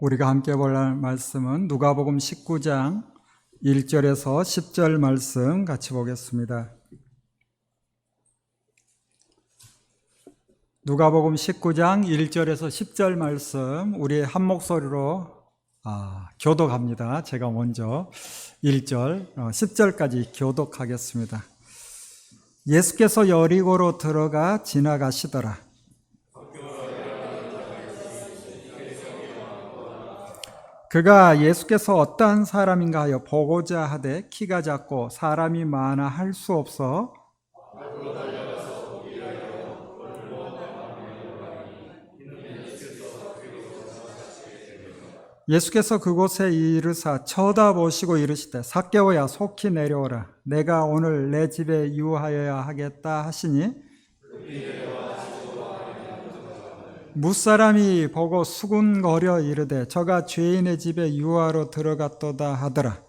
우리가 함께 볼 말씀은 누가복음 19장 1절에서 10절 말씀 같이 보겠습니다. 누가복음 19장 1절에서 10절 말씀 우리 한 목소리로 교독합니다. 제가 먼저 1절, 10절까지 교독하겠습니다. 예수께서 여리고로 들어가 지나가시더라. 그가 예수께서 어떠한 사람인가 하여 보고자 하되 키가 작고 사람이 많아 할 수 없어 예수께서 그곳에 이르사 쳐다보시고 이르시되 삭개오야 속히 내려오라. 내가 오늘 내 집에 유하여야 하겠다 하시니 무사람이 보고 수군거려 이르되 저가 죄인의 집에 유하러 들어갔도다 하더라.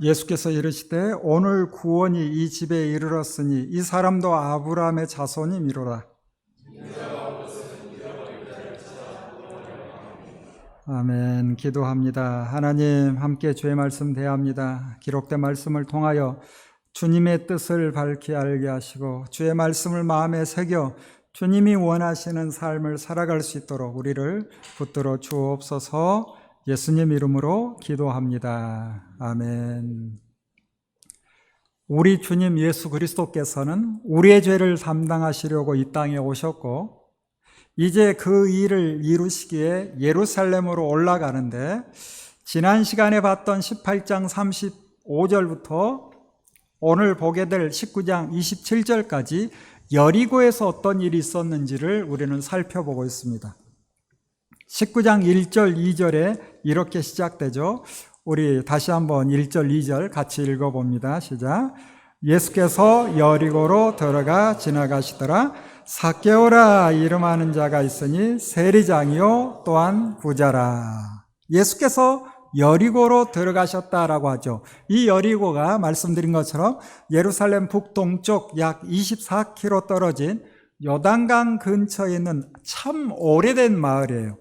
예수께서 이르시되 오늘 구원이 이 집에 이르렀으니 이 사람도 아브라함의 자손이미로라. 아멘. 기도합니다. 하나님, 함께 주의 말씀 대합니다. 기록된 말씀을 통하여 주님의 뜻을 밝히 알게 하시고 주의 말씀을 마음에 새겨 주님이 원하시는 삶을 살아갈 수 있도록 우리를 붙들어 주옵소서. 예수님 이름으로 기도합니다. 아멘. 우리 주님 예수 그리스도께서는 우리의 죄를 담당하시려고 이 땅에 오셨고 이제 그 일을 이루시기에 예루살렘으로 올라가는데 지난 시간에 봤던 18장 35절부터 오늘 보게 될 19장 27절까지 여리고에서 어떤 일이 있었는지를 우리는 살펴보고 있습니다. 19장 1절, 2절에 이렇게 시작되죠. 우리 다시 한번 1절, 2절 같이 읽어봅니다. 시작. 예수께서 여리고로 들어가 지나가시더라. 삭개오라 이름하는 자가 있으니 세리장이요 또한 부자라. 예수께서 여리고로 들어가셨다라고 하죠. 이 여리고가 말씀드린 것처럼 예루살렘 북동쪽 약 24km 떨어진 요단강 근처에 있는 참 오래된 마을이에요.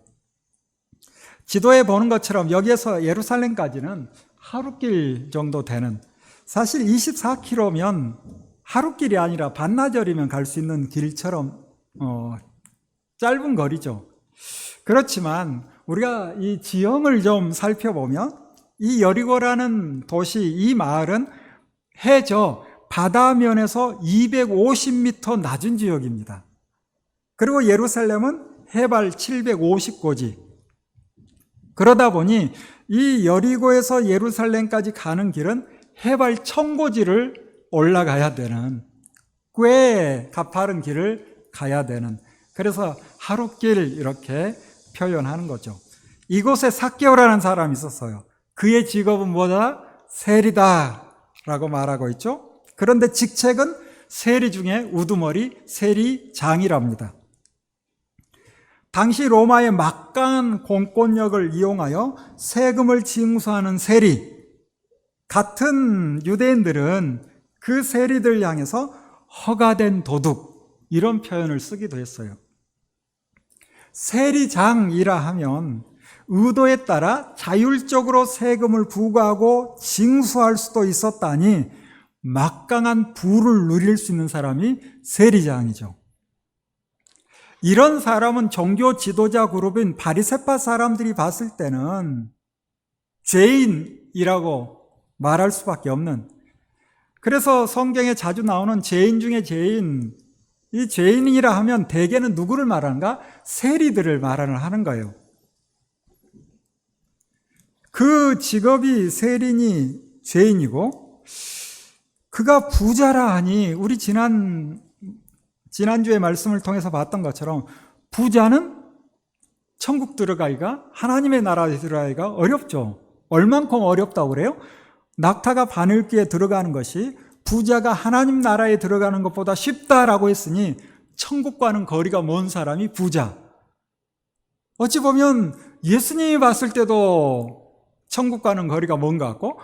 지도에 보는 것처럼 여기에서 예루살렘까지는 하루길 정도 되는, 사실 24km면 하루길이 아니라 반나절이면 갈 수 있는 길처럼 짧은 거리죠. 그렇지만 우리가 이 지형을 좀 살펴보면 이 여리고라는 도시, 이 마을은 해저 바다면에서 250m 낮은 지역입니다. 그리고 예루살렘은 해발 750고지. 그러다 보니 이 여리고에서 예루살렘까지 가는 길은 해발 1000고지를 올라가야 되는, 꽤 가파른 길을 가야 되는, 그래서 하루길 이렇게 표현하는 거죠. 이곳에 삭개오라는 사람이 있었어요. 그의 직업은 뭐다? 세리다 라고 말하고 있죠. 그런데 직책은 세리 중에 우두머리 세리장이랍니다. 당시 로마의 막강한 공권력을 이용하여 세금을 징수하는 세리, 같은 유대인들은 그 세리들 향해서 허가된 도둑, 이런 표현을 쓰기도 했어요. 세리장이라 하면 의도에 따라 자율적으로 세금을 부과하고 징수할 수도 있었다니 막강한 부를 누릴 수 있는 사람이 세리장이죠. 이런 사람은 종교 지도자 그룹인 바리새파 사람들이 봤을 때는 죄인이라고 말할 수밖에 없는, 그래서 성경에 자주 나오는 죄인 중에 죄인, 이 죄인이라 하면 대개는 누구를 말하는가? 세리들을 말하는 거예요. 그 직업이 세리니 죄인이고 그가 부자라 하니 우리 지난주에 말씀을 통해서 봤던 것처럼 부자는 천국 들어가기가, 하나님의 나라에 들어가기가 어렵죠. 얼만큼 어렵다고 그래요? 낙타가 바늘귀에 들어가는 것이 부자가 하나님 나라에 들어가는 것보다 쉽다라고 했으니 천국과는 거리가 먼 사람이 부자. 어찌 보면 예수님이 봤을 때도 천국 가는 거리가 먼 것 같고,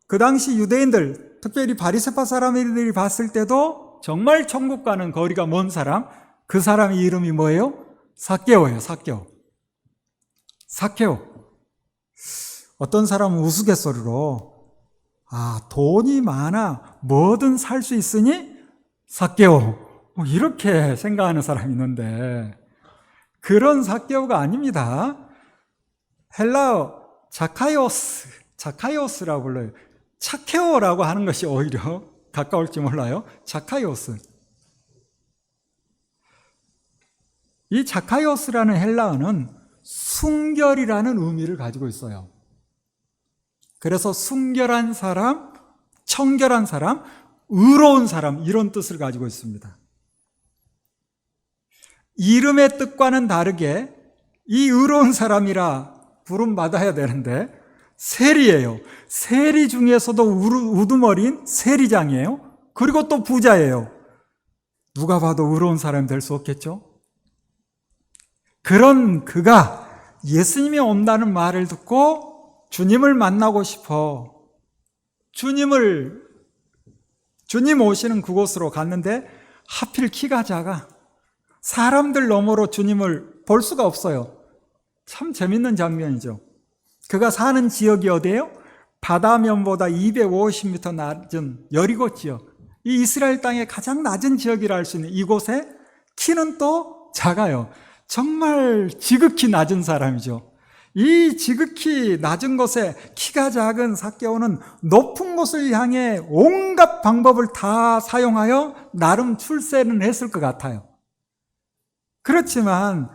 그 당시 유대인들, 특별히 바리새파 사람들이 봤을 때도 정말 천국 가는 거리가 먼 사람, 그 사람의 이름이 뭐예요? 삭개오예요. 삭개오. 어떤 사람은 우스갯소리로 돈이 많아 뭐든 살 수 있으니 삭개오, 이렇게 생각하는 사람이 있는데, 그런 삭개오가 아닙니다. 헬라어 자카이오스라고 불러요. 차케오라고 하는 것이 오히려 가까울지 몰라요. 자카이오스. 이 자카이오스라는 헬라어는 순결이라는 의미를 가지고 있어요. 그래서 순결한 사람, 청결한 사람, 의로운 사람, 이런 뜻을 가지고 있습니다. 이름의 뜻과는 다르게 이 의로운 사람이라 부름받아야 되는데 세리예요. 세리 중에서도 우두머리인 세리장이에요. 그리고 또 부자예요. 누가 봐도 의로운 사람이 될 수 없겠죠? 그런 그가 예수님이 온다는 말을 듣고 주님을 만나고 싶어 주님 오시는 그곳으로 갔는데 하필 키가 작아 사람들 너머로 주님을 볼 수가 없어요. 참 재밌는 장면이죠. 그가 사는 지역이 어디예요? 바다면보다 250m 낮은 여리고 지역, 이 이스라엘 땅의 가장 낮은 지역이라 할 수 있는 이곳에 키는 또 작아요. 정말 지극히 낮은 사람이죠. 이 지극히 낮은 곳에 키가 작은 삭개오는 높은 곳을 향해 온갖 방법을 다 사용하여 나름 출세는 했을 것 같아요. 그렇지만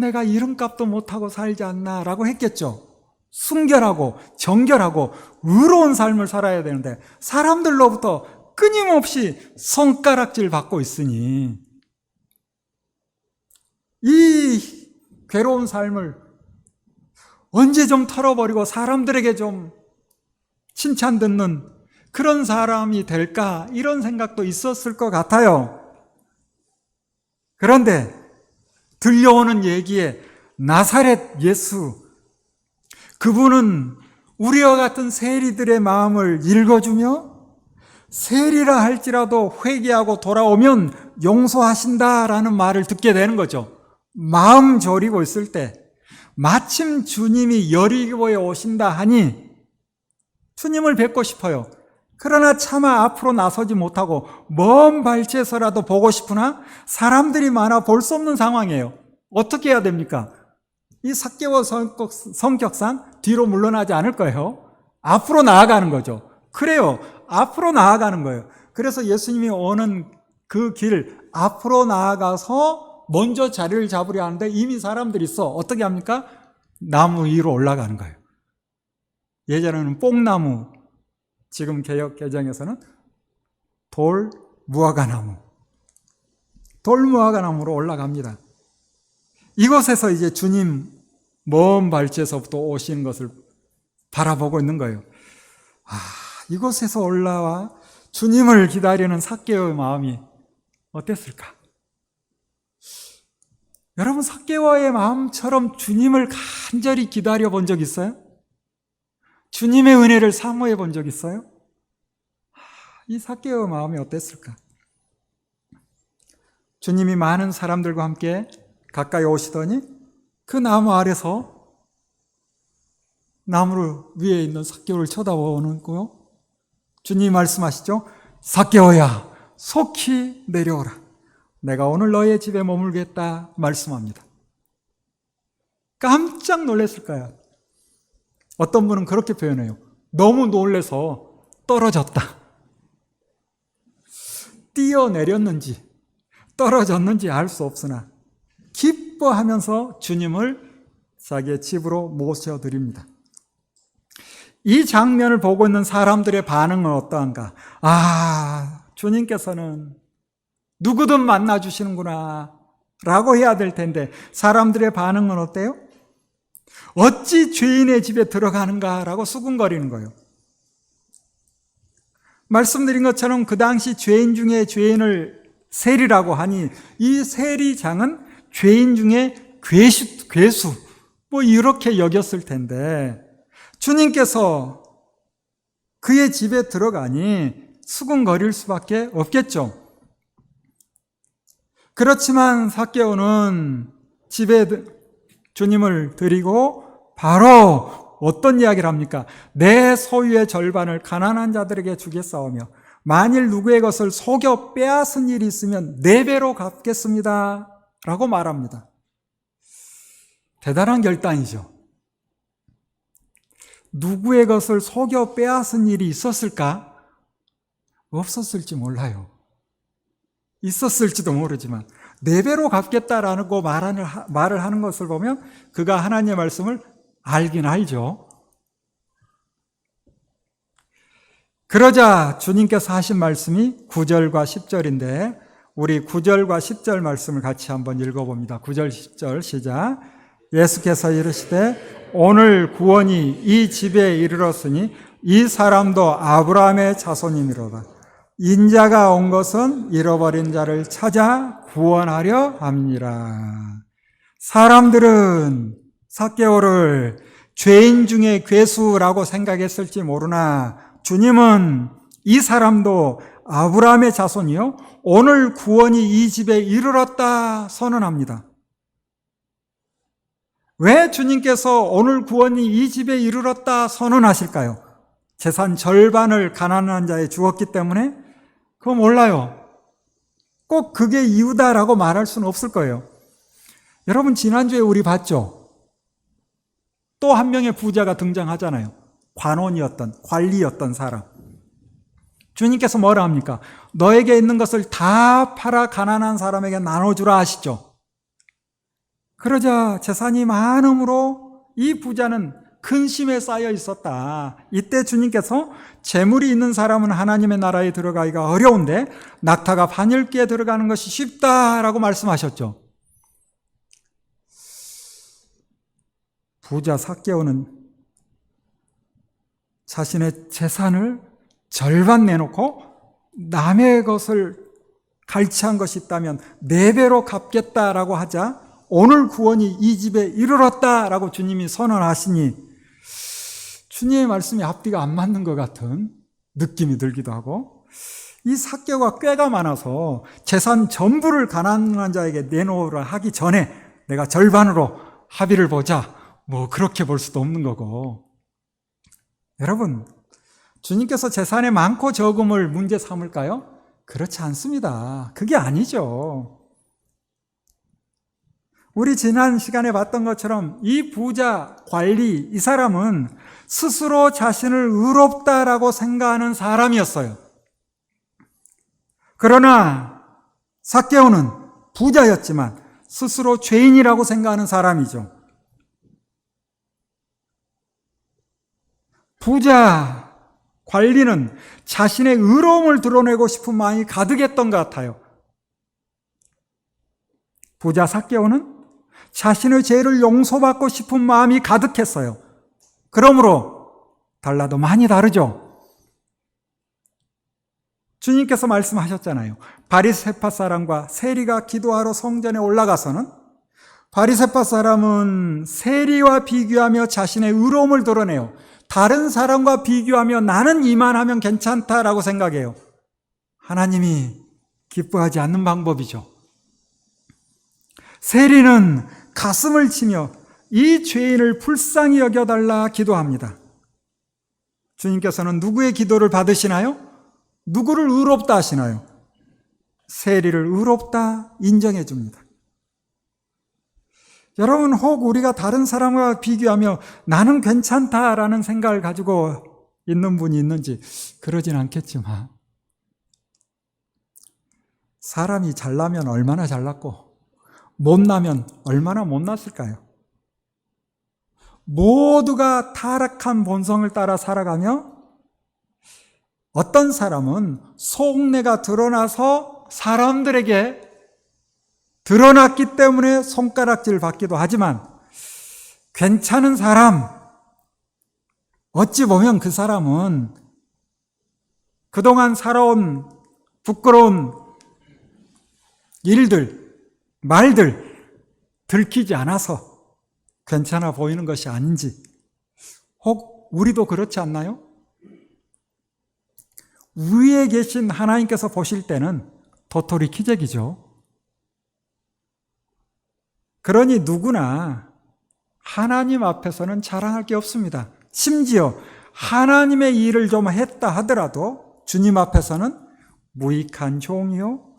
내가 이름값도 못하고 살지 않나 라고 했겠죠. 순결하고 정결하고 의로운 삶을 살아야 되는데 사람들로부터 끊임없이 손가락질 받고 있으니 이 괴로운 삶을 언제 좀 털어버리고 사람들에게 좀 칭찬 듣는 그런 사람이 될까, 이런 생각도 있었을 것 같아요. 그런데 들려오는 얘기에 나사렛 예수, 그분은 우리와 같은 세리들의 마음을 읽어주며 세리라 할지라도 회개하고 돌아오면 용서하신다라는 말을 듣게 되는 거죠. 마음 졸이고 있을 때 마침 주님이 여리고에 오신다 하니 주님을 뵙고 싶어요. 그러나 차마 앞으로 나서지 못하고 먼 발치에서라도 보고 싶으나 사람들이 많아 볼 수 없는 상황이에요. 어떻게 해야 됩니까? 이 삭개오 성격상 뒤로 물러나지 않을 거예요. 앞으로 나아가는 거죠. 그래요. 앞으로 나아가는 거예요. 그래서 예수님이 오는 그 길 앞으로 나아가서 먼저 자리를 잡으려 하는데 이미 사람들이 있어. 어떻게 합니까? 나무 위로 올라가는 거예요. 예전에는 뽕나무, 지금 개역 개정에서는 돌 무화과나무로 올라갑니다. 이곳에서 이제 주님 먼 발치에서부터 오시는 것을 바라보고 있는 거예요. 이곳에서 올라와 주님을 기다리는 삭개오의 마음이 어땠을까? 여러분, 삭개오의 마음처럼 주님을 간절히 기다려 본 적 있어요? 주님의 은혜를 사모해 본 적 있어요? 이 삭개오의 마음이 어땠을까? 주님이 많은 사람들과 함께 가까이 오시더니 그 나무 아래서 나무 위에 있는 삭개오를 쳐다보는 거요. 주님이 말씀하시죠. 삭개오야, 속히 내려오라. 내가 오늘 너의 집에 머물겠다 말씀합니다. 깜짝 놀랐을 거야. 어떤 분은 그렇게 표현해요. 너무 놀라서 떨어졌다. 뛰어내렸는지 떨어졌는지 알 수 없으나 기뻐하면서 주님을 자기의 집으로 모셔드립니다. 이 장면을 보고 있는 사람들의 반응은 어떠한가? 주님께서는 누구든 만나주시는구나 라고 해야 될 텐데 사람들의 반응은 어때요? 어찌 죄인의 집에 들어가는가 라고 수군거리는 거예요. 말씀드린 것처럼 그 당시 죄인 중에 죄인을 세리라고 하니 이 세리장은 죄인 중에 괴수 이렇게 여겼을 텐데 주님께서 그의 집에 들어가니 수군거릴 수밖에 없겠죠. 그렇지만 삭개오는 집에 주님을 드리고 바로 어떤 이야기를 합니까? 내 소유의 절반을 가난한 자들에게 주겠사오며 만일 누구의 것을 속여 빼앗은 일이 있으면 4배로 갚겠습니다 라고 말합니다. 대단한 결단이죠. 누구의 것을 속여 빼앗은 일이 있었을까? 없었을지 몰라요. 있었을지도 모르지만 4배로 갚겠다라고 말을 하는 것을 보면 그가 하나님의 말씀을 알긴 알죠. 그러자 주님께서 하신 말씀이 9절과 10절인데 우리 9절과 10절 말씀을 같이 한번 읽어봅니다. 9절 10절 시작. 예수께서 이르시되 오늘 구원이 이 집에 이르렀으니 이 사람도 아브라함의 자손이미로다. 인자가 온 것은 잃어버린 자를 찾아 구원하려 함이라. 사람들은 삭개오를 죄인 중에 괴수라고 생각했을지 모르나 주님은 이 사람도 아브라함의 자손이요 오늘 구원이 이 집에 이르렀다 선언합니다. 왜 주님께서 오늘 구원이 이 집에 이르렀다 선언하실까요? 재산 절반을 가난한 자에 주었기 때문에? 그거 몰라요. 꼭 그게 이유다라고 말할 수는 없을 거예요. 여러분 지난주에 우리 봤죠? 또 한 명의 부자가 등장하잖아요. 관리였던 사람. 주님께서 뭐라 합니까? 너에게 있는 것을 다 팔아 가난한 사람에게 나눠주라 하시죠. 그러자 재산이 많음으로 이 부자는 근심에 쌓여 있었다. 이때 주님께서 재물이 있는 사람은 하나님의 나라에 들어가기가 어려운데 낙타가 바늘귀에 들어가는 것이 쉽다라고 말씀하셨죠. 부자 삭개오는 자신의 재산을 절반 내놓고 남의 것을 갈취한 것이 있다면 4배로 갚겠다라고 하자 오늘 구원이 이 집에 이르렀다라고 주님이 선언하시니 주님의 말씀이 앞뒤가 안 맞는 것 같은 느낌이 들기도 하고 이 삭개오가 꾀가 많아서 재산 전부를 가난한 자에게 내놓으라 하기 전에 내가 절반으로 합의를 보자 뭐 그렇게 볼 수도 없는 거고 여러분 주님께서 재산의 많고 적음을 문제 삼을까요? 그렇지 않습니다. 그게 아니죠. 우리 지난 시간에 봤던 것처럼 이 부자 관리 이 사람은 스스로 자신을 의롭다라고 생각하는 사람이었어요. 그러나 삭개오는 부자였지만 스스로 죄인이라고 생각하는 사람이죠. 부자 관리는 자신의 의로움을 드러내고 싶은 마음이 가득했던 것 같아요. 부자 삭개오는 자신의 죄를 용서받고 싶은 마음이 가득했어요. 그러므로 달라도 많이 다르죠. 주님께서 말씀하셨잖아요. 바리새파 사람과 세리가 기도하러 성전에 올라가서는 바리새파 사람은 세리와 비교하며 자신의 의로움을 드러내요. 다른 사람과 비교하며 나는 이만하면 괜찮다라고 생각해요. 하나님이 기뻐하지 않는 방법이죠. 세리는 가슴을 치며 이 죄인을 불쌍히 여겨달라 기도합니다. 주님께서는 누구의 기도를 받으시나요? 누구를 의롭다 하시나요? 세리를 의롭다 인정해 줍니다. 여러분 혹 우리가 다른 사람과 비교하며 나는 괜찮다라는 생각을 가지고 있는 분이 있는지 그러진 않겠지만 사람이 잘나면 얼마나 잘났고 못나면 얼마나 못났을까요? 모두가 타락한 본성을 따라 살아가며 어떤 사람은 속내가 드러나서 사람들에게 드러났기 때문에 손가락질 받기도 하지만 괜찮은 사람, 어찌 보면 그 사람은 그동안 살아온 부끄러운 일들, 말들 들키지 않아서 괜찮아 보이는 것이 아닌지 혹 우리도 그렇지 않나요? 위에 계신 하나님께서 보실 때는 도토리 키재기죠. 그러니 누구나 하나님 앞에서는 자랑할 게 없습니다. 심지어 하나님의 일을 좀 했다 하더라도 주님 앞에서는 무익한 종이요,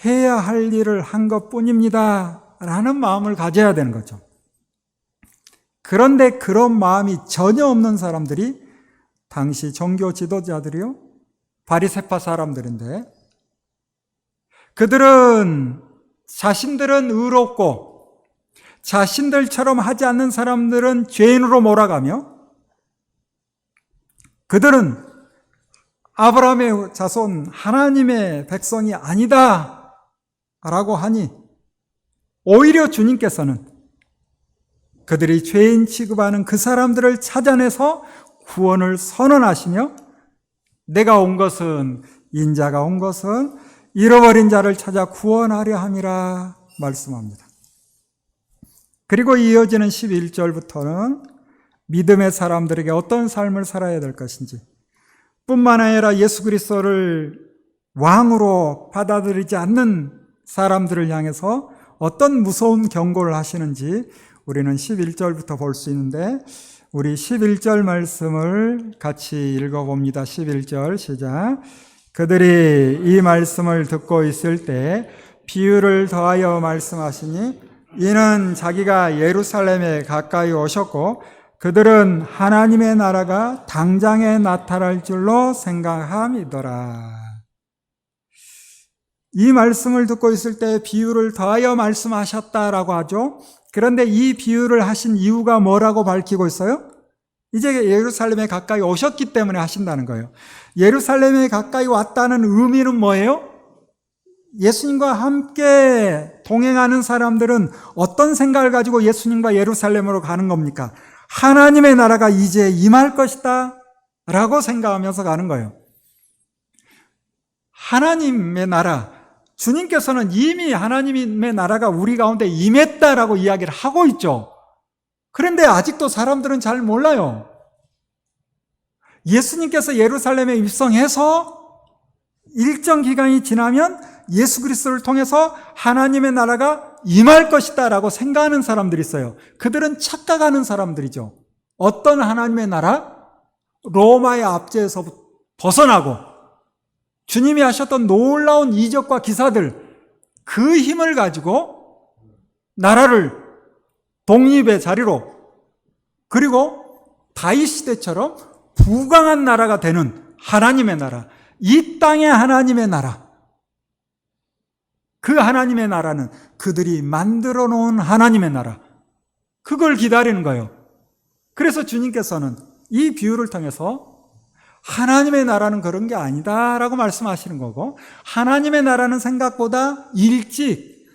해야 할 일을 한 것뿐입니다 라는 마음을 가져야 되는 거죠. 그런데 그런 마음이 전혀 없는 사람들이 당시 종교 지도자들이요, 바리새파 사람들인데, 그들은 자신들은 의롭고 자신들처럼 하지 않는 사람들은 죄인으로 몰아가며, 그들은 아브라함의 자손 하나님의 백성이 아니다 라고 하니, 오히려 주님께서는 그들이 죄인 취급하는 그 사람들을 찾아내서 구원을 선언하시며, 내가 온 것은, 인자가 온 것은 잃어버린 자를 찾아 구원하려 함이라 말씀합니다. 그리고 이어지는 11절부터는 믿음의 사람들에게 어떤 삶을 살아야 될 것인지, 뿐만 아니라 예수 그리스도를 왕으로 받아들이지 않는 사람들을 향해서 어떤 무서운 경고를 하시는지 우리는 11절부터 볼 수 있는데, 우리 11절 말씀을 같이 읽어봅니다. 11절 시작. 그들이 이 말씀을 듣고 있을 때 비유를 더하여 말씀하시니, 이는 자기가 예루살렘에 가까이 오셨고 그들은 하나님의 나라가 당장에 나타날 줄로 생각함이더라. 이 말씀을 듣고 있을 때 비유를 더하여 말씀하셨다라고 하죠. 그런데 이 비유를 하신 이유가 뭐라고 밝히고 있어요? 이제 예루살렘에 가까이 오셨기 때문에 하신다는 거예요. 예루살렘에 가까이 왔다는 의미는 뭐예요? 예수님과 함께 동행하는 사람들은 어떤 생각을 가지고 예수님과 예루살렘으로 가는 겁니까? 하나님의 나라가 이제 임할 것이다 라고 생각하면서 가는 거예요. 하나님의 나라, 주님께서는 이미 하나님의 나라가 우리 가운데 임했다라고 이야기를 하고 있죠. 그런데 아직도 사람들은 잘 몰라요. 예수님께서 예루살렘에 입성해서 일정 기간이 지나면 예수 그리스도를 통해서 하나님의 나라가 임할 것이다 라고 생각하는 사람들이 있어요. 그들은 착각하는 사람들이죠. 어떤 하나님의 나라? 로마의 압제에서 벗어나고 주님이 하셨던 놀라운 이적과 기사들, 그 힘을 가지고 나라를 독립의 자리로, 그리고 다윗 시대처럼 부강한 나라가 되는 하나님의 나라, 이 땅의 하나님의 나라, 그 하나님의 나라는 그들이 만들어 놓은 하나님의 나라, 그걸 기다리는 거예요. 그래서 주님께서는 이 비유를 통해서 하나님의 나라는 그런 게 아니다 라고 말씀하시는 거고, 하나님의 나라는 생각보다 일찍,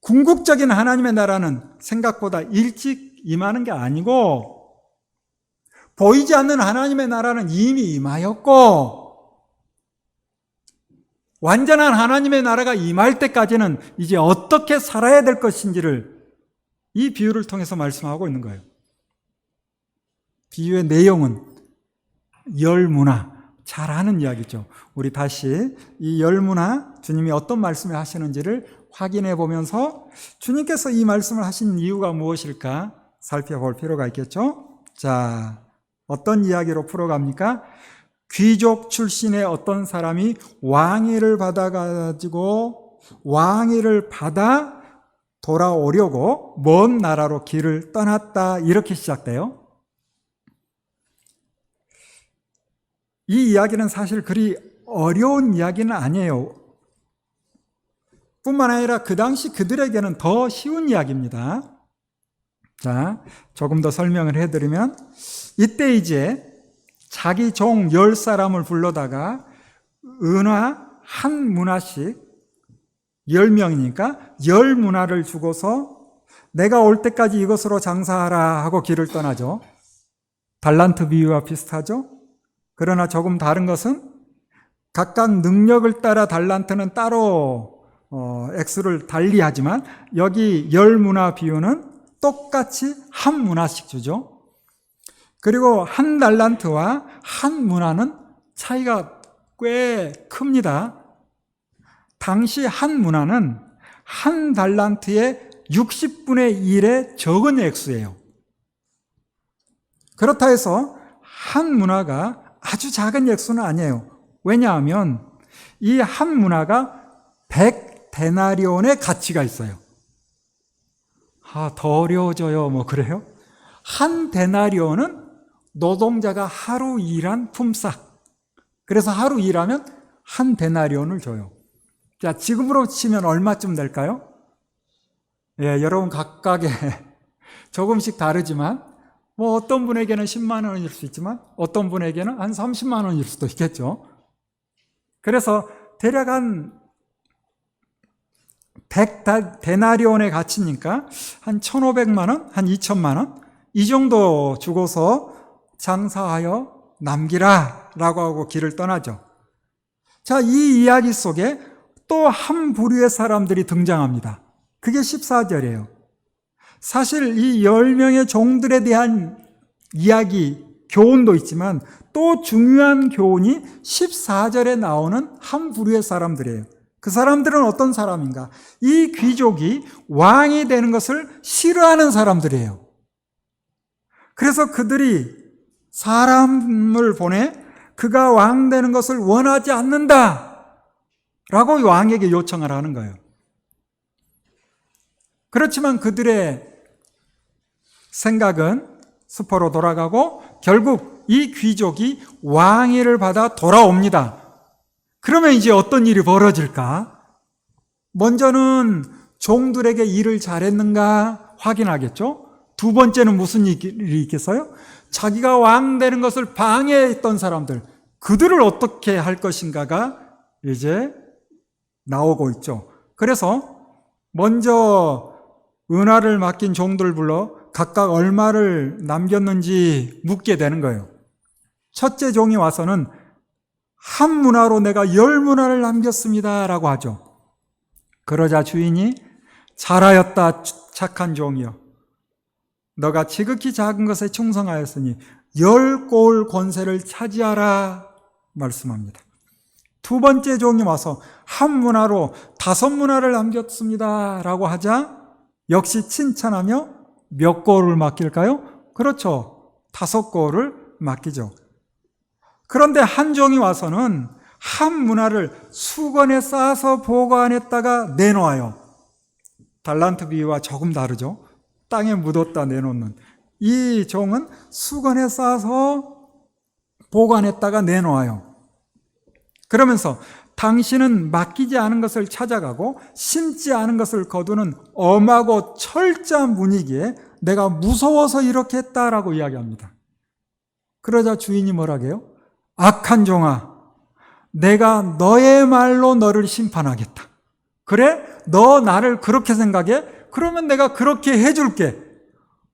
궁극적인 하나님의 나라는 생각보다 일찍 임하는 게 아니고, 보이지 않는 하나님의 나라는 이미 임하였고, 완전한 하나님의 나라가 임할 때까지는 이제 어떻게 살아야 될 것인지를 이 비유를 통해서 말씀하고 있는 거예요. 비유의 내용은 열무나, 잘 아는 이야기죠. 우리 다시 이 열무나 주님이 어떤 말씀을 하시는지를 확인해 보면서 주님께서 이 말씀을 하신 이유가 무엇일까 살펴볼 필요가 있겠죠. 자, 어떤 이야기로 풀어갑니까? 귀족 출신의 어떤 사람이 왕위를 받아가지고 왕위를 받아 돌아오려고 먼 나라로 길을 떠났다, 이렇게 시작돼요. 이 이야기는 사실 그리 어려운 이야기는 아니에요. 뿐만 아니라 그 당시 그들에게는 더 쉬운 이야기입니다. 자, 조금 더 설명을 해드리면, 이때 이제 자기 종 10사람을 불러다가 은화 한 문화씩, 10명이니까 10문화를 주고서 내가 올 때까지 이것으로 장사하라 하고 길을 떠나죠. 달란트 비유와 비슷하죠. 그러나 조금 다른 것은 각각 능력을 따라 달란트는 따로 액수를 달리하지만, 여기 10문화 비유는 똑같이 한 문화씩 주죠. 그리고 한 달란트와 한 문화는 차이가 꽤 큽니다. 당시 한 문화는 한 달란트의 60분의 1의 적은 액수예요. 그렇다 해서 한 문화가 아주 작은 액수는 아니에요. 왜냐하면 이 한 문화가 100데나리온의 가치가 있어요. 더 어려워져요. 뭐 그래요? 한 데나리온은 노동자가 하루 일한 품삯. 그래서 하루 일하면 한 데나리온을 줘요. 자, 지금으로 치면 얼마쯤 될까요? 예, 여러분 각각의 조금씩 다르지만 뭐 어떤 분에게는 10만 원일 수 있지만 어떤 분에게는 한 30만 원일 수도 있겠죠. 그래서 대략 한 100데나리온의 가치니까 한 1,500만 원, 한 2천만 원 이 정도 주고서 장사하여 남기라 라고 하고 길을 떠나죠. 자, 이 이야기 속에 또 한 부류의 사람들이 등장합니다. 그게 14절이에요. 사실 이 10명의 종들에 대한 이야기, 교훈도 있지만 또 중요한 교훈이 14절에 나오는 한 부류의 사람들이에요. 그 사람들은 어떤 사람인가? 이 귀족이 왕이 되는 것을 싫어하는 사람들이에요. 그래서 그들이 사람을 보내 그가 왕 되는 것을 원하지 않는다 라고 왕에게 요청을 하는 거예요. 그렇지만 그들의 생각은 수포로 돌아가고 결국 이 귀족이 왕위를 받아 돌아옵니다. 그러면 이제 어떤 일이 벌어질까? 먼저는 종들에게 일을 잘했는가 확인하겠죠? 두 번째는 무슨 일이 있겠어요? 자기가 왕 되는 것을 방해했던 사람들, 그들을 어떻게 할 것인가가 이제 나오고 있죠. 그래서 먼저 은화를 맡긴 종들을 불러 각각 얼마를 남겼는지 묻게 되는 거예요. 첫째 종이 와서는 한 문화로 내가 10문화를 남겼습니다 라고 하죠. 그러자 주인이 잘하였다 착한 종이여, 너가 지극히 작은 것에 충성하였으니 10고을 권세를 차지하라 말씀합니다. 두 번째 종이 와서 한 문화로 5문화를 남겼습니다 라고 하자 역시 칭찬하며 몇 고을을 맡길까요? 그렇죠. 5고을을 맡기죠. 그런데 한 종이 와서는 한 문화를 수건에 싸서 보관했다가 내놓아요. 달란트 비유와 조금 다르죠. 땅에 묻었다 내놓는. 이 종은 수건에 싸서 보관했다가 내놓아요. 그러면서 당신은 맡기지 않은 것을 찾아가고 심지 않은 것을 거두는 엄하고 철저한 분위기에 내가 무서워서 이렇게 했다라고 이야기합니다. 그러자 주인이 뭐라고 해요? 악한 종아, 내가 너의 말로 너를 심판하겠다. 그래? 너 나를 그렇게 생각해? 그러면 내가 그렇게 해줄게.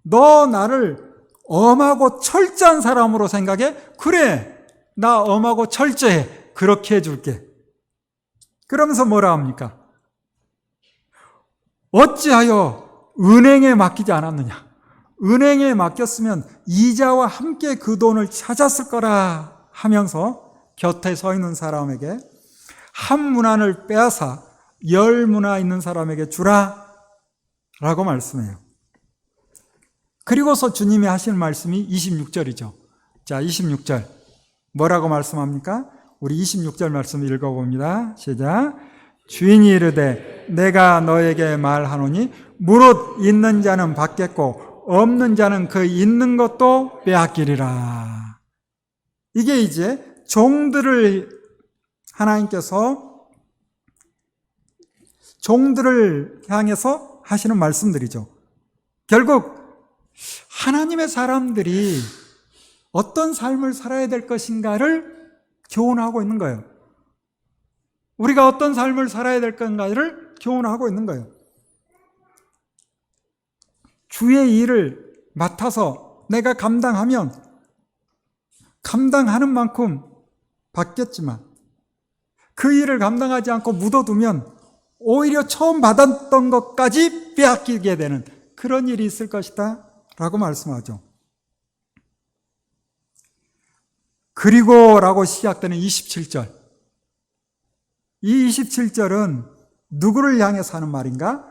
너 나를 엄하고 철저한 사람으로 생각해? 그래, 나 엄하고 철저해. 그렇게 해줄게. 그러면서 뭐라 합니까? 어찌하여 은행에 맡기지 않았느냐? 은행에 맡겼으면 이자와 함께 그 돈을 찾았을 거라 하면서 곁에 서 있는 사람에게 한 문화를 빼앗아 10문화 있는 사람에게 주라 라고 말씀해요. 그리고서 주님이 하시는 말씀이 26절이죠. 자, 26절 뭐라고 말씀합니까? 우리 26절 말씀 읽어봅니다. 시작. 주인이 이르되 내가 너에게 말하노니 무릇 있는 자는 받겠고 없는 자는 그 있는 것도 빼앗기리라. 이게 이제 종들을 하나님께서 종들을 향해서 하시는 말씀들이죠. 결국 하나님의 사람들이 어떤 삶을 살아야 될 것인가를 교훈하고 있는 거예요. 우리가 어떤 삶을 살아야 될 건가를 교훈하고 있는 거예요. 주의 일을 맡아서 내가 감당하면 감당하는 만큼 받겠지만 그 일을 감당하지 않고 묻어두면 오히려 처음 받았던 것까지 빼앗기게 되는 그런 일이 있을 것이다 라고 말씀하죠. 그리고라고 시작되는 27절. 이 27절은 누구를 향해서 하는 말인가?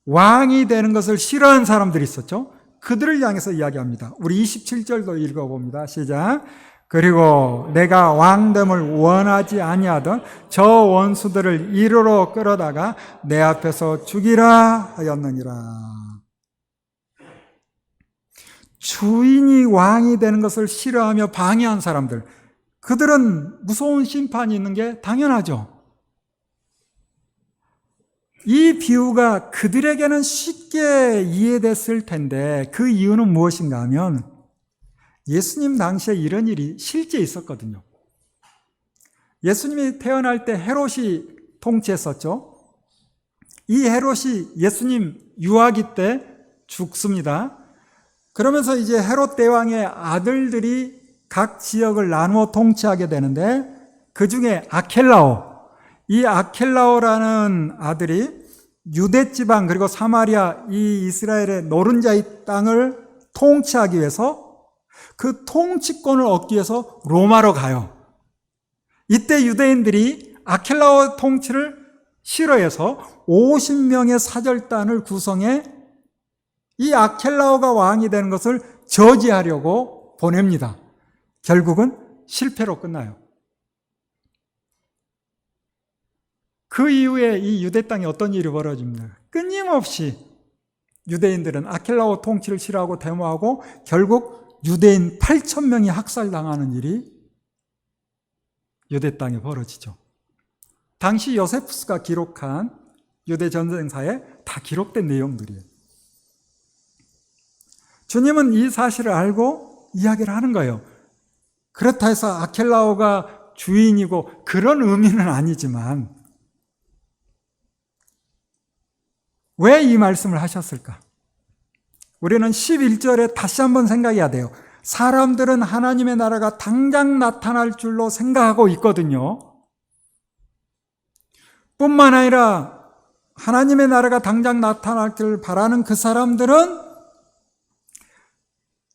왕이 되는 것을 싫어하는 사람들이 있었죠. 그들을 향해서 이야기합니다. 우리 27절도 읽어봅니다. 시작. 그리고 내가 왕됨을 원하지 아니하던 저 원수들을 이르러 끌어다가 내 앞에서 죽이라 하였느니라. 주인이 왕이 되는 것을 싫어하며 방해한 사람들, 그들은 무서운 심판이 있는 게 당연하죠. 이 비유가 그들에게는 쉽게 이해됐을 텐데 그 이유는 무엇인가 하면 예수님 당시에 이런 일이 실제 있었거든요. 예수님이 태어날 때 헤롯이 통치했었죠. 이 헤롯이 예수님 유아기 때 죽습니다. 그러면서 이제 헤롯 대왕의 아들들이 각 지역을 나누어 통치하게 되는데 그 중에 아켈라오, 이 아켈라오라는 아들이 유대 지방 그리고 사마리아 이 이스라엘의 노른자의 땅을 통치하기 위해서 그 통치권을 얻기 위해서 로마로 가요. 이때 유대인들이 아켈라오 통치를 싫어해서 50명의 사절단을 구성해 이 아켈라오가 왕이 되는 것을 저지하려고 보냅니다. 결국은 실패로 끝나요. 그 이후에 이 유대 땅에 어떤 일이 벌어집니까? 끊임없이 유대인들은 아켈라오 통치를 싫어하고 데모하고 결국 유대인 8,000명이 학살당하는 일이 유대 땅에 벌어지죠. 당시 요세푸스가 기록한 유대 전쟁사에 다 기록된 내용들이에요. 주님은 이 사실을 알고 이야기를 하는 거예요. 그렇다 해서 아켈라오가 주인이고 그런 의미는 아니지만 왜 이 말씀을 하셨을까? 우리는 11절에 다시 한번 생각해야 돼요. 사람들은 하나님의 나라가 당장 나타날 줄로 생각하고 있거든요. 뿐만 아니라 하나님의 나라가 당장 나타나기를 바라는 그 사람들은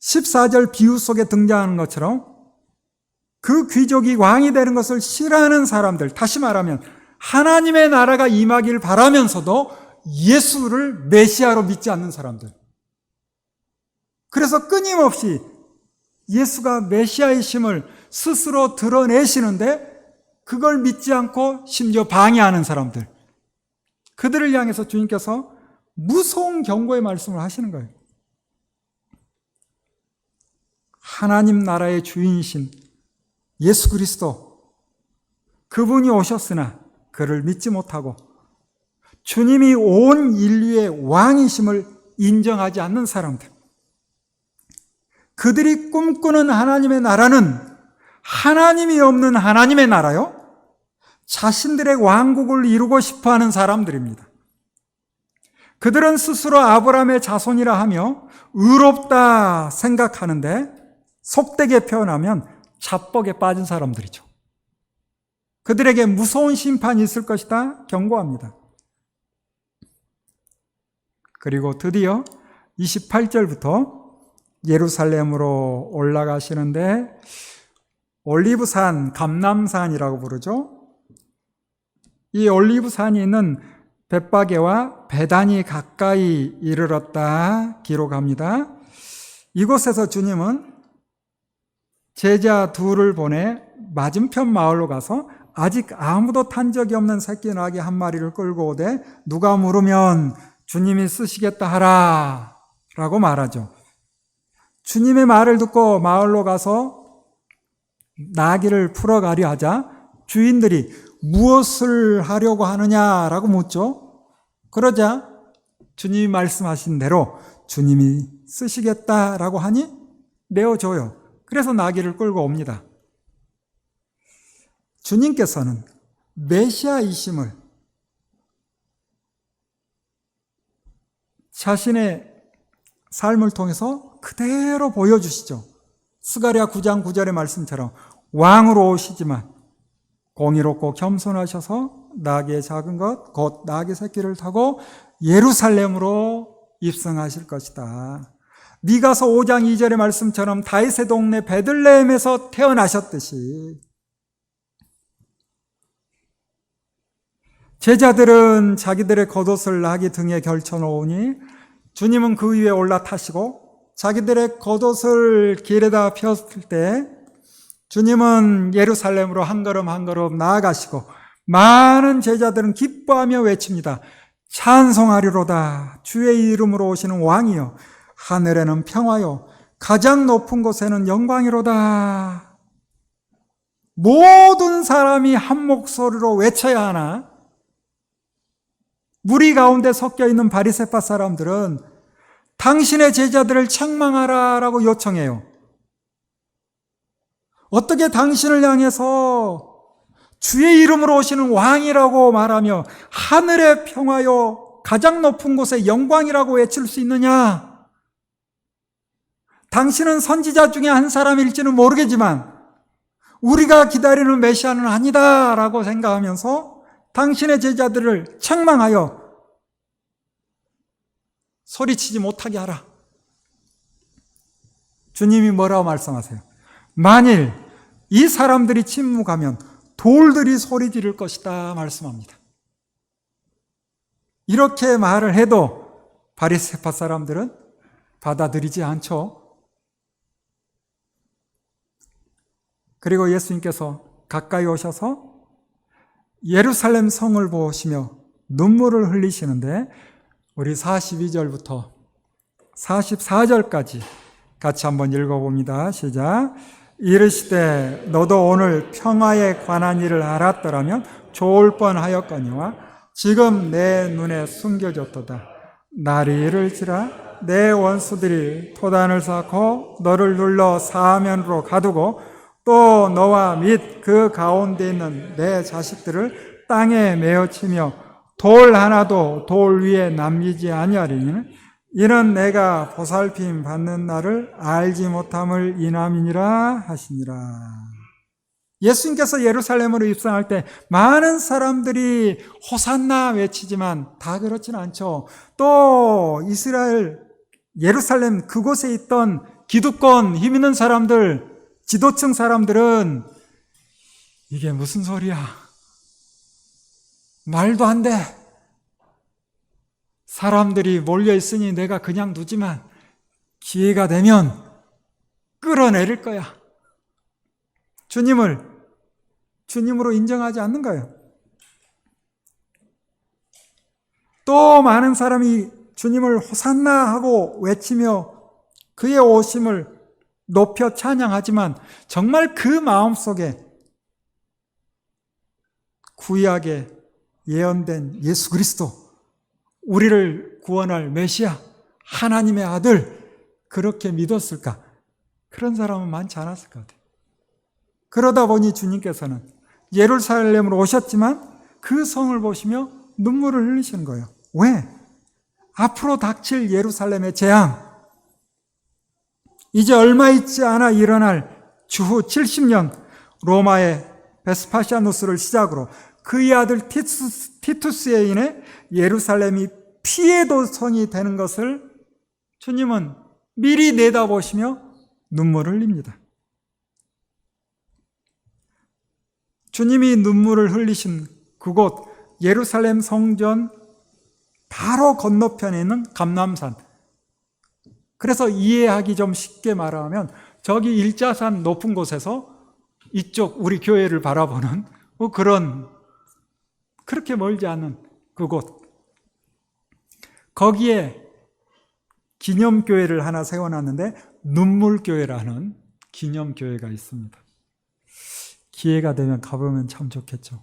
14절 비유 속에 등장하는 것처럼 그 귀족이 왕이 되는 것을 싫어하는 사람들, 다시 말하면 하나님의 나라가 임하길 바라면서도 예수를 메시아로 믿지 않는 사람들. 그래서 끊임없이 예수가 메시아이심을 스스로 드러내시는데 그걸 믿지 않고 심지어 방해하는 사람들. 그들을 향해서 주님께서 무서운 경고의 말씀을 하시는 거예요. 하나님 나라의 주인이신 예수 그리스도, 그분이 오셨으나 그를 믿지 못하고 주님이 온 인류의 왕이심을 인정하지 않는 사람들, 그들이 꿈꾸는 하나님의 나라는 하나님이 없는 하나님의 나라요, 자신들의 왕국을 이루고 싶어하는 사람들입니다. 그들은 스스로 아브라함의 자손이라 하며 의롭다 생각하는데 속되게 표현하면 자뻑에 빠진 사람들이죠. 그들에게 무서운 심판이 있을 것이다 경고합니다. 그리고 드디어 28절부터 예루살렘으로 올라가시는데 올리브산, 감람산이라고 부르죠. 이 올리브산이 있는 벳바게와 베단이 가까이 이르렀다 기록합니다. 이곳에서 주님은 제자 둘을 보내 맞은편 마을로 가서 아직 아무도 탄 적이 없는 새끼 나귀 한 마리를 끌고 오되 누가 물으면 주님이 쓰시겠다 하라 라고 말하죠. 주님의 말을 듣고 마을로 가서 나귀를 풀어가려 하자 주인들이 무엇을 하려고 하느냐라고 묻죠. 그러자 주님이 말씀하신 대로 주님이 쓰시겠다라고 하니 내어줘요. 그래서 나귀를 끌고 옵니다. 주님께서는 메시아이심을 자신의 삶을 통해서 그대로 보여주시죠. 스가랴 9장 9절의 말씀처럼 왕으로 오시지만 공의롭고 겸손하셔서 나귀의 작은 것, 곧 나귀 새끼를 타고 예루살렘으로 입성하실 것이다. 미가서 5장 2절의 말씀처럼 다윗의 동네 베들레헴에서 태어나셨듯이 제자들은 자기들의 겉옷을 나귀 등에 걸쳐놓으니 주님은 그 위에 올라타시고 자기들의 겉옷을 길에다 폈을 때 주님은 예루살렘으로 한 걸음 한 걸음 나아가시고 많은 제자들은 기뻐하며 외칩니다. 찬송하리로다. 주의 이름으로 오시는 왕이여. 하늘에는 평화요. 가장 높은 곳에는 영광이로다. 모든 사람이 한 목소리로 외쳐야 하나? 무리 가운데 섞여 있는 바리새파 사람들은 당신의 제자들을 책망하라라고 요청해요. 어떻게 당신을 향해서 주의 이름으로 오시는 왕이라고 말하며 하늘의 평화요 가장 높은 곳에 영광이라고 외칠 수 있느냐? 당신은 선지자 중에 한 사람일지는 모르겠지만 우리가 기다리는 메시아는 아니다라고 생각하면서 당신의 제자들을 책망하여 소리치지 못하게 하라. 주님이 뭐라고 말씀하세요? 만일 이 사람들이 침묵하면 돌들이 소리 지를 것이다 말씀합니다. 이렇게 말을 해도 바리새파 사람들은 받아들이지 않죠. 그리고 예수님께서 가까이 오셔서 예루살렘 성을 보시며 눈물을 흘리시는데 우리 42절부터 44절까지 같이 한번 읽어봅니다. 시작. 이르시되 너도 오늘 평화에 관한 일을 알았더라면 좋을 뻔하였거니와 지금 내 눈에 숨겨졌도다. 날이 이를지라 내 원수들이 토단을 쌓고 너를 눌러 사면으로 가두고 또 너와 및 그 가운데 있는 내 자식들을 땅에 메어치며 돌 하나도 돌 위에 남기지 아니하리니 이는 내가 보살핌 받는 날을 알지 못함을 인함이니라 하시니라. 예수님께서 예루살렘으로 입성할 때 많은 사람들이 호산나 외치지만 다 그렇지는 않죠. 또 이스라엘 예루살렘 그곳에 있던 기득권 힘 있는 사람들, 지도층 사람들은 이게 무슨 소리야? 말도 안 돼. 사람들이 몰려 있으니 내가 그냥 두지만 기회가 되면 끌어내릴 거야. 주님으로 인정하지 않는 거예요. 또 많은 사람이 주님을 호산나 하고 외치며 그의 오심을 높여 찬양하지만 정말 그 마음속에 구약에 예언된 예수 그리스도, 우리를 구원할 메시아, 하나님의 아들 그렇게 믿었을까? 그런 사람은 많지 않았을 것 같아요. 그러다 보니 주님께서는 예루살렘으로 오셨지만 그 성을 보시며 눈물을 흘리시는 거예요. 왜? 앞으로 닥칠 예루살렘의 재앙, 이제 얼마 있지 않아 일어날 주후 70년 로마의 베스파시아누스를 시작으로 그의 아들 티투스에 인해 예루살렘이 피해 도성이 되는 것을 주님은 미리 내다보시며 눈물을 흘립니다. 주님이 눈물을 흘리신 그곳 예루살렘 성전 바로 건너편에 있는 감람산. 그래서 이해하기 좀 쉽게 말하면 저기 일자산 높은 곳에서 이쪽 우리 교회를 바라보는 그렇게 멀지 않은 그곳, 거기에 기념교회를 하나 세워놨는데 눈물교회라는 기념교회가 있습니다. 기회가 되면 가보면 참 좋겠죠.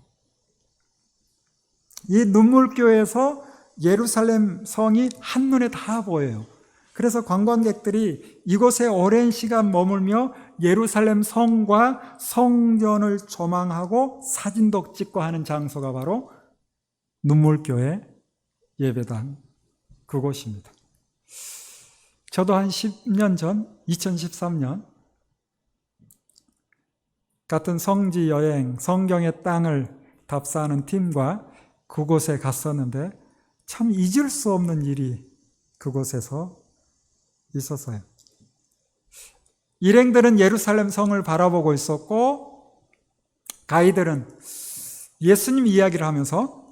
이 눈물교회에서 예루살렘 성이 한눈에 다 보여요. 그래서 관광객들이 이곳에 오랜 시간 머물며 예루살렘 성과 성전을 조망하고 사진도 찍고 하는 장소가 바로 눈물교회 예배당 그곳입니다. 저도 한 10년 전 2013년 같은 성지 여행, 성경의 땅을 답사하는 팀과 그곳에 갔었는데 참 잊을 수 없는 일이 그곳에서 있었어요. 일행들은 예루살렘 성을 바라보고 있었고 가이들은 예수님 이야기를 하면서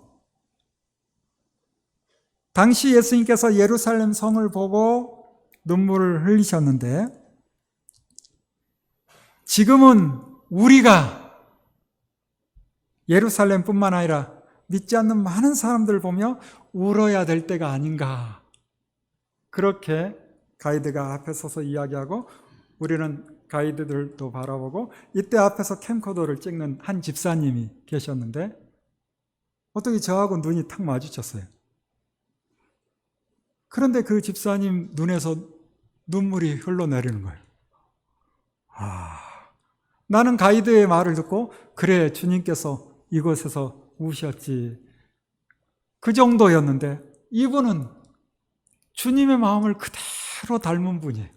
당시 예수님께서 예루살렘 성을 보고 눈물을 흘리셨는데 지금은 우리가 예루살렘뿐만 아니라 믿지 않는 많은 사람들을 보며 울어야 될 때가 아닌가. 그렇게 가이드가 앞에 서서 이야기하고 우리는 가이드들도 바라보고 이때 앞에서 캠코더를 찍는 한 집사님이 계셨는데 어떻게 저하고 눈이 탁 마주쳤어요. 그런데 그 집사님 눈에서 눈물이 흘러내리는 거예요. 나는 가이드의 말을 듣고 그래 주님께서 이곳에서 우셨지 그 정도였는데 이분은 주님의 마음을 그대로 닮은 분이에요.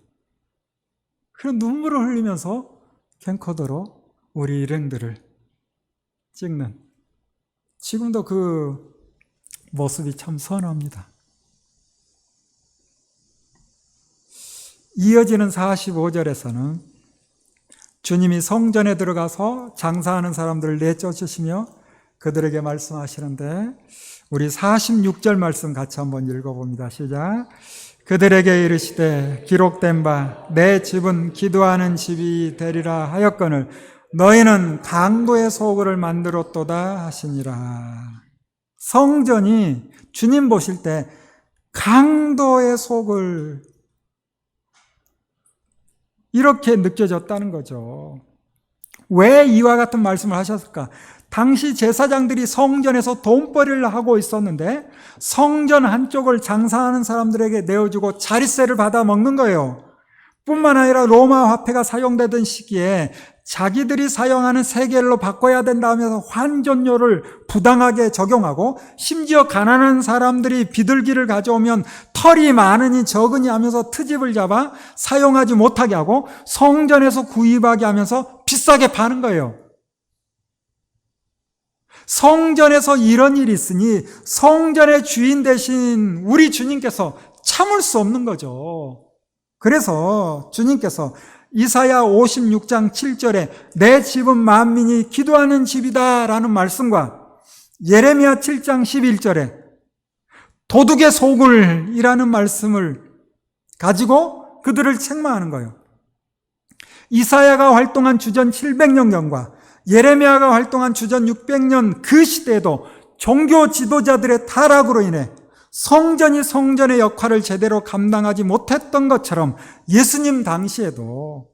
그런 눈물을 흘리면서 캠코더로 우리 일행들을 찍는 지금도 그 모습이 참 선합니다. 이어지는 45절에서는 주님이 성전에 들어가서 장사하는 사람들을 내쫓으시며 그들에게 말씀하시는데 우리 46절 말씀 같이 한번 읽어봅니다. 시작. 그들에게 이르시되 기록된 바 내 집은 기도하는 집이 되리라 하였거늘 너희는 강도의 소굴을 만들었도다 하시니라. 성전이 주님 보실 때 강도의 소굴 이렇게 느껴졌다는 거죠. 왜 이와 같은 말씀을 하셨을까? 당시 제사장들이 성전에서 돈벌이를 하고 있었는데 성전 한쪽을 장사하는 사람들에게 내어주고 자릿세를 받아 먹는 거예요. 뿐만 아니라 로마 화폐가 사용되던 시기에 자기들이 사용하는 세겔로 바꿔야 된다 하면서 환전료를 부당하게 적용하고 심지어 가난한 사람들이 비둘기를 가져오면 털이 많으니 적으니 하면서 트집을 잡아 사용하지 못하게 하고 성전에서 구입하게 하면서 비싸게 파는 거예요. 성전에서 이런 일이 있으니 성전의 주인 되신 우리 주님께서 참을 수 없는 거죠. 그래서 주님께서 이사야 56장 7절에 내 집은 만민이 기도하는 집이다 라는 말씀과 예레미야 7장 11절에 도둑의 소굴이라는 말씀을 가지고 그들을 책망하는 거예요. 이사야가 활동한 주전 700년경과 예레미야가 활동한 주전 600년 그 시대에도 종교 지도자들의 타락으로 인해 성전이 성전의 역할을 제대로 감당하지 못했던 것처럼 예수님 당시에도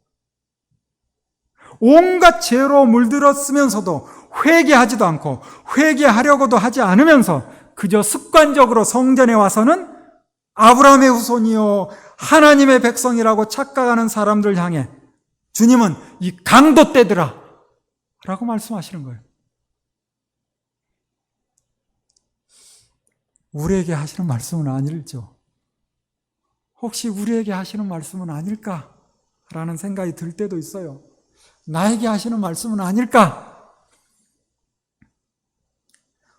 온갖 죄로 물들었으면서도 회개하지도 않고 회개하려고도 하지 않으면서 그저 습관적으로 성전에 와서는 아브라함의 후손이요 하나님의 백성이라고 착각하는 사람들 향해 주님은 이 강도 떼들아 라고 말씀하시는 거예요. 우리에게 하시는 말씀은 아닐죠. 혹시 우리에게 하시는 말씀은 아닐까라는 생각이 들 때도 있어요. 나에게 하시는 말씀은 아닐까?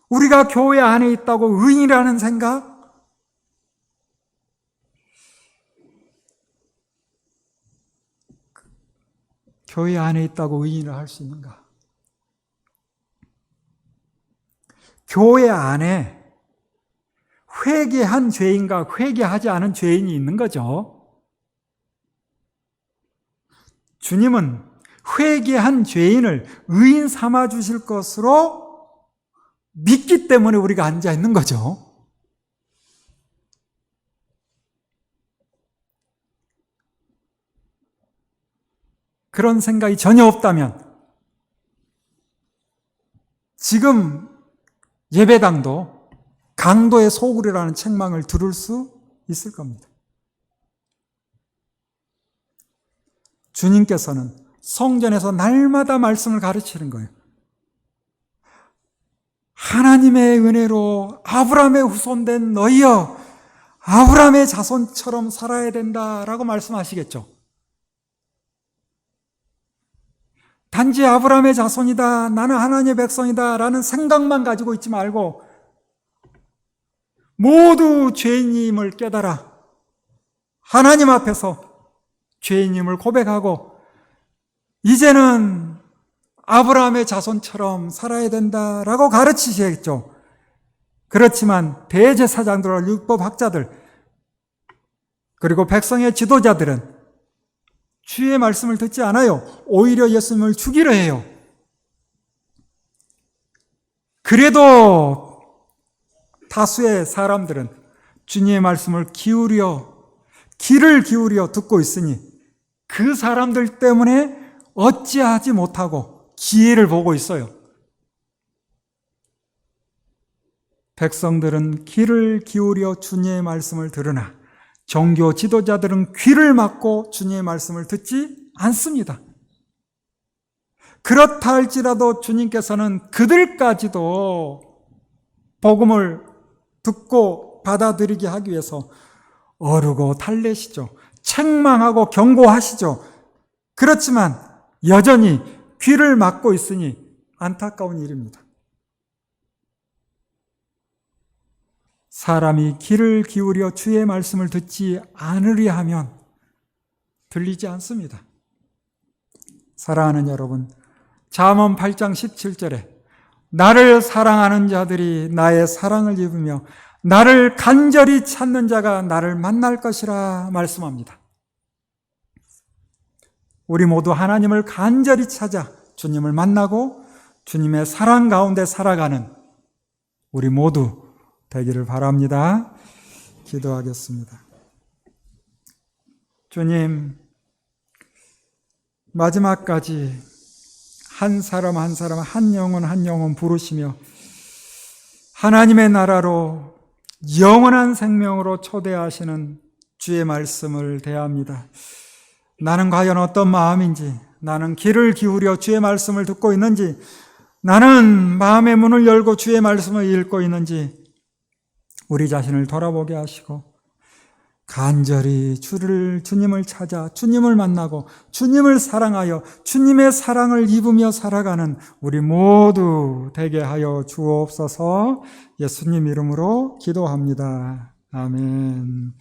우리가 교회 안에 있다고 의인이라는 생각? 교회 안에 있다고 의인을 할 수 있는가? 교회 안에 회개한 죄인과 회개하지 않은 죄인이 있는 거죠. 주님은 회개한 죄인을 의인 삼아 주실 것으로 믿기 때문에 우리가 앉아 있는 거죠. 그런 생각이 전혀 없다면 지금 예배당도 강도의 소굴이라는 책망을 들을 수 있을 겁니다. 주님께서는 성전에서 날마다 말씀을 가르치는 거예요. 하나님의 은혜로 아브라함의 후손된 너희여 아브라함의 자손처럼 살아야 된다라고 말씀하시겠죠. 단지 아브라함의 자손이다, 나는 하나님의 백성이다 라는 생각만 가지고 있지 말고 모두 죄인임을 깨달아 하나님 앞에서 죄인임을 고백하고 이제는 아브라함의 자손처럼 살아야 된다라고 가르치시겠죠. 그렇지만 대제사장들과 율법학자들 그리고 백성의 지도자들은 주의 말씀을 듣지 않아요. 오히려 예수님을 죽이려 해요. 그래도 다수의 사람들은 주님의 말씀을 귀를 기울여 듣고 있으니 그 사람들 때문에 어찌하지 못하고 기회를 보고 있어요. 백성들은 귀를 기울여 주님의 말씀을 들으나 종교 지도자들은 귀를 막고 주님의 말씀을 듣지 않습니다. 그렇다 할지라도 주님께서는 그들까지도 복음을 듣고 받아들이게 하기 위해서 어르고 달래시죠. 책망하고 경고하시죠. 그렇지만 여전히 귀를 막고 있으니 안타까운 일입니다. 사람이 귀를 기울여 주의 말씀을 듣지 않으려 하면 들리지 않습니다. 사랑하는 여러분, 잠언 8장 17절에 나를 사랑하는 자들이 나의 사랑을 입으며 나를 간절히 찾는 자가 나를 만날 것이라 말씀합니다. 우리 모두 하나님을 간절히 찾아 주님을 만나고 주님의 사랑 가운데 살아가는 우리 모두 되기를 바랍니다. 기도하겠습니다. 주님, 마지막까지 한 사람 한 사람, 한 영혼 부르시며 하나님의 나라로 영원한 생명으로 초대하시는 주의 말씀을 대합니다. 나는 과연 어떤 마음인지, 나는 귀를 기울여 주의 말씀을 듣고 있는지, 나는 마음의 문을 열고 주의 말씀을 읽고 있는지 우리 자신을 돌아보게 하시고 간절히 주님을 찾아 주님을 만나고 주님을 사랑하여 주님의 사랑을 입으며 살아가는 우리 모두 되게 하여 주옵소서. 예수님 이름으로 기도합니다. 아멘.